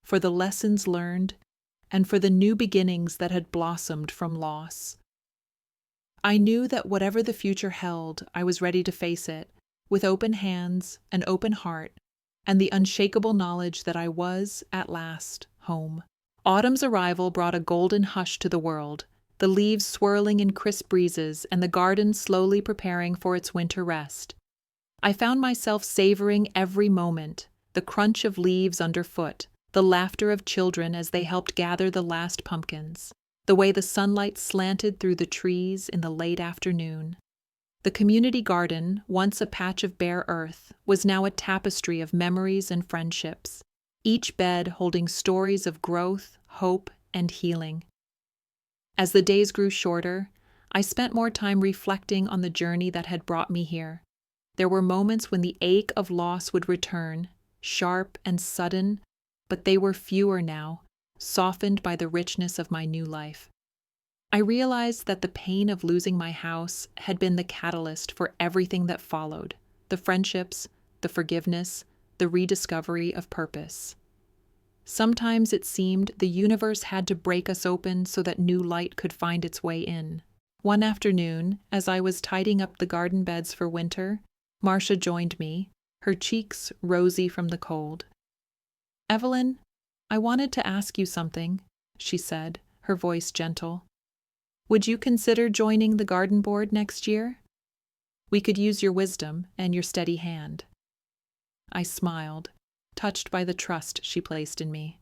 for the lessons learned, and for the new beginnings that had blossomed from loss. I knew that whatever the future held, I was ready to face it, with open hands, an open heart, and the unshakable knowledge that I was, at last, home. Autumn's arrival brought a golden hush to the world, the leaves swirling in crisp breezes and the garden slowly preparing for its winter rest. I found myself savoring every moment, the crunch of leaves underfoot, the laughter of children as they helped gather the last pumpkins, the way the sunlight slanted through the trees in the late afternoon. The community garden, once a patch of bare earth, was now a tapestry of memories and friendships, each bed holding stories of growth, hope, and healing. As the days grew shorter, I spent more time reflecting on the journey that had brought me here. There were moments when the ache of loss would return, sharp and sudden, but they were fewer now, softened by the richness of my new life. I realized that the pain of losing my house had been the catalyst for everything that followed: the friendships, the forgiveness, the rediscovery of purpose. Sometimes it seemed the universe had to break us open so that new light could find its way in. One afternoon, as I was tidying up the garden beds for winter, Marcia joined me, her cheeks rosy from the cold. "Evelyn, I wanted to ask you something," she said, her voice gentle. "Would you consider joining the garden board next year? We could use your wisdom and your steady hand." I smiled, touched by the trust she placed in me.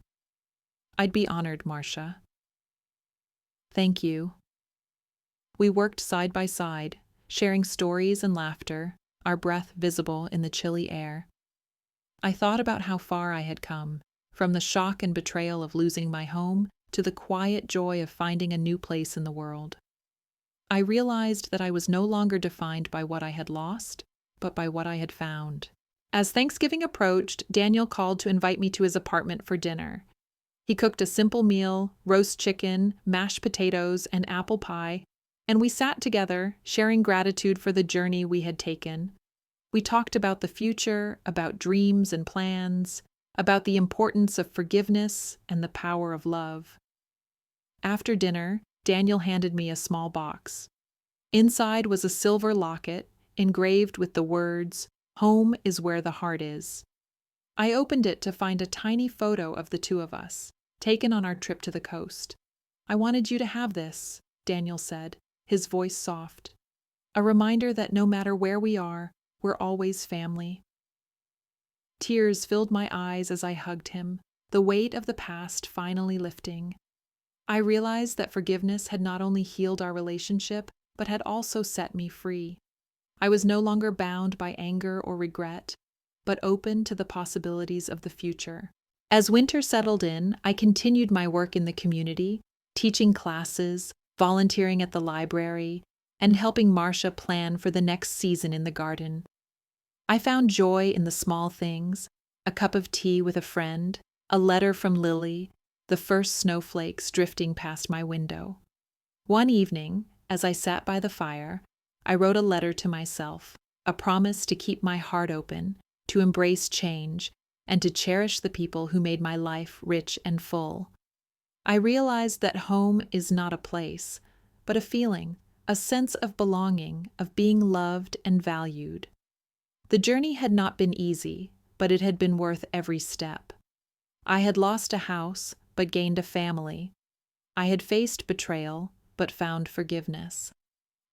"I'd be honored, Marcia." "Thank you." We worked side by side, sharing stories and laughter, our breath visible in the chilly air. I thought about how far I had come, from the shock and betrayal of losing my home to the quiet joy of finding a new place in the world. I realized that I was no longer defined by what I had lost, but by what I had found. As Thanksgiving approached, Daniel called to invite me to his apartment for dinner. He cooked a simple meal, roast chicken, mashed potatoes, and apple pie, and we sat together, sharing gratitude for the journey we had taken. We talked about the future, about dreams and plans, about the importance of forgiveness and the power of love. After dinner, Daniel handed me a small box. Inside was a silver locket, engraved with the words, "Home is where the heart is." I opened it to find a tiny photo of the two of us, taken on our trip to the coast. "I wanted you to have this," Daniel said, his voice soft. "A reminder that no matter where we are, we're always family." Tears filled my eyes as I hugged him, the weight of the past finally lifting. I realized that forgiveness had not only healed our relationship, but had also set me free. I was no longer bound by anger or regret, but open to the possibilities of the future. As winter settled in, I continued my work in the community, teaching classes, volunteering at the library, and helping Marcia plan for the next season in the garden. I found joy in the small things: a cup of tea with a friend, a letter from Lily, the first snowflakes drifting past my window. One evening, as I sat by the fire, I wrote a letter to myself, a promise to keep my heart open, to embrace change, and to cherish the people who made my life rich and full. I realized that home is not a place, but a feeling, a sense of belonging, of being loved and valued. The journey had not been easy, but it had been worth every step. I had lost a house, but gained a family. I had faced betrayal, but found forgiveness.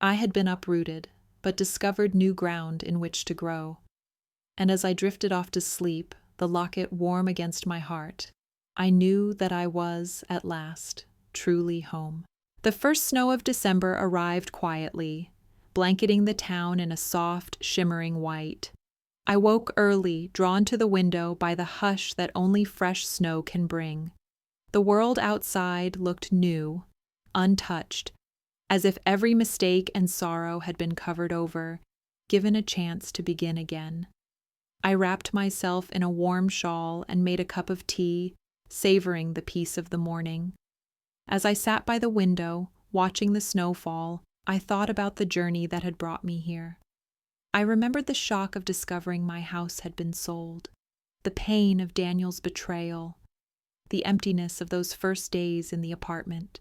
I had been uprooted, but discovered new ground in which to grow. And as I drifted off to sleep, the locket warm against my heart, I knew that I was, at last, truly home. The first snow of December arrived quietly, blanketing the town in a soft, shimmering white. I woke early, drawn to the window by the hush that only fresh snow can bring. The world outside looked new, untouched, as if every mistake and sorrow had been covered over, given a chance to begin again. I wrapped myself in a warm shawl and made a cup of tea, savoring the peace of the morning. As I sat by the window, watching the snow fall, I thought about the journey that had brought me here. I remembered the shock of discovering my house had been sold, the pain of Daniel's betrayal, the emptiness of those first days in the apartment.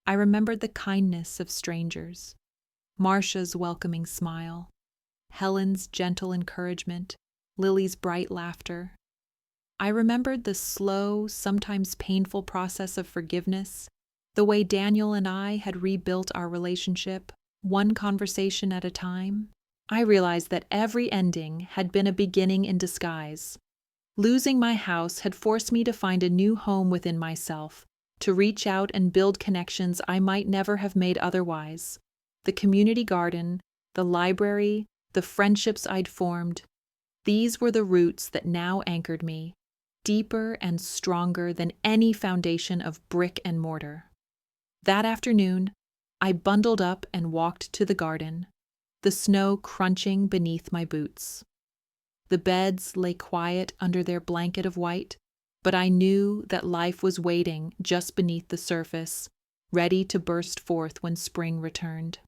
I remembered the kindness of strangers, Marcia's welcoming smile, Helen's gentle encouragement, Lily's bright laughter. I remembered the slow, sometimes painful process of forgiveness, the way Daniel and I had rebuilt our relationship, one conversation at a time. I realized that every ending had been a beginning in disguise. Losing my house had forced me to find a new home within myself, to reach out and build connections I might never have made otherwise. The community garden, the library, the friendships I'd formed, these were the roots that now anchored me, deeper and stronger than any foundation of brick and mortar. That afternoon, I bundled up and walked to the garden, the snow crunching beneath my boots. The beds lay quiet under their blanket of white, but I knew that life was waiting just beneath the surface, ready to burst forth when spring returned.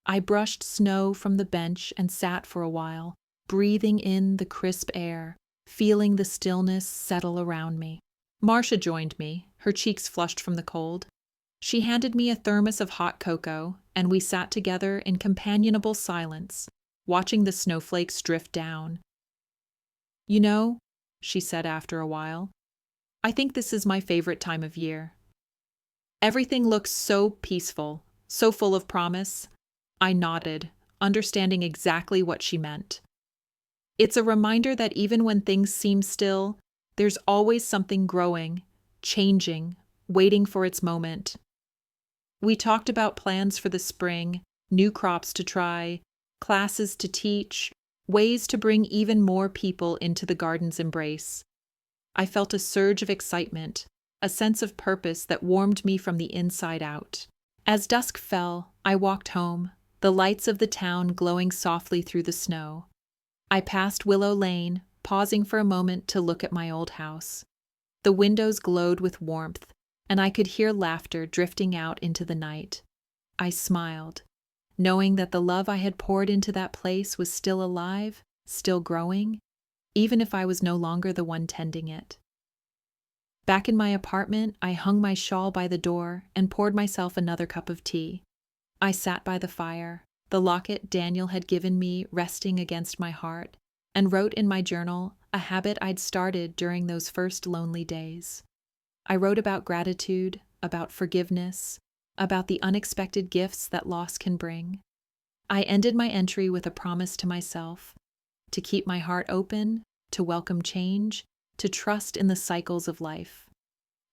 I brushed snow from the bench and sat for a while, breathing in the crisp air, feeling the stillness settle around me. Marcia joined me, her cheeks flushed from the cold. She handed me a thermos of hot cocoa, and we sat together in companionable silence, watching the snowflakes drift down. "You know," she said after a while, "I think this is my favorite time of year. Everything looks so peaceful, so full of promise." I nodded, understanding exactly what she meant. It's a reminder that even when things seem still, there's always something growing, changing, waiting for its moment. We talked about plans for the spring, new crops to try, classes to teach, ways to bring even more people into the garden's embrace. I felt a surge of excitement, a sense of purpose that warmed me from the inside out. As dusk fell, I walked home, the lights of the town glowing softly through the snow. I passed Willow Lane, pausing for a moment to look at my old house. The windows glowed with warmth, and I could hear laughter drifting out into the night. I smiled, knowing that the love I had poured into that place was still alive, still growing, even if I was no longer the one tending it. Back in my apartment, I hung my shawl by the door and poured myself another cup of tea. I sat by the fire, the locket Daniel had given me resting against my heart, and wrote in my journal a habit I'd started during those first lonely days. I wrote about gratitude, about forgiveness, about the unexpected gifts that loss can bring. I ended my entry with a promise to myself to keep my heart open, to welcome change, to trust in the cycles of life.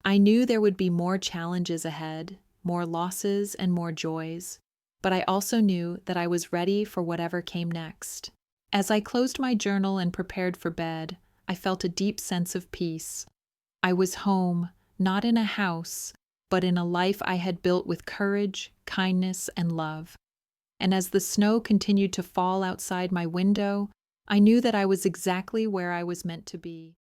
I knew there would be more challenges ahead, more losses and more joys, but I also knew that I was ready for whatever came next. As I closed my journal and prepared for bed, I felt a deep sense of peace. I was home, not in a house, but in a life I had built with courage, kindness, and love. And as the snow continued to fall outside my window, I knew that I was exactly where I was meant to be.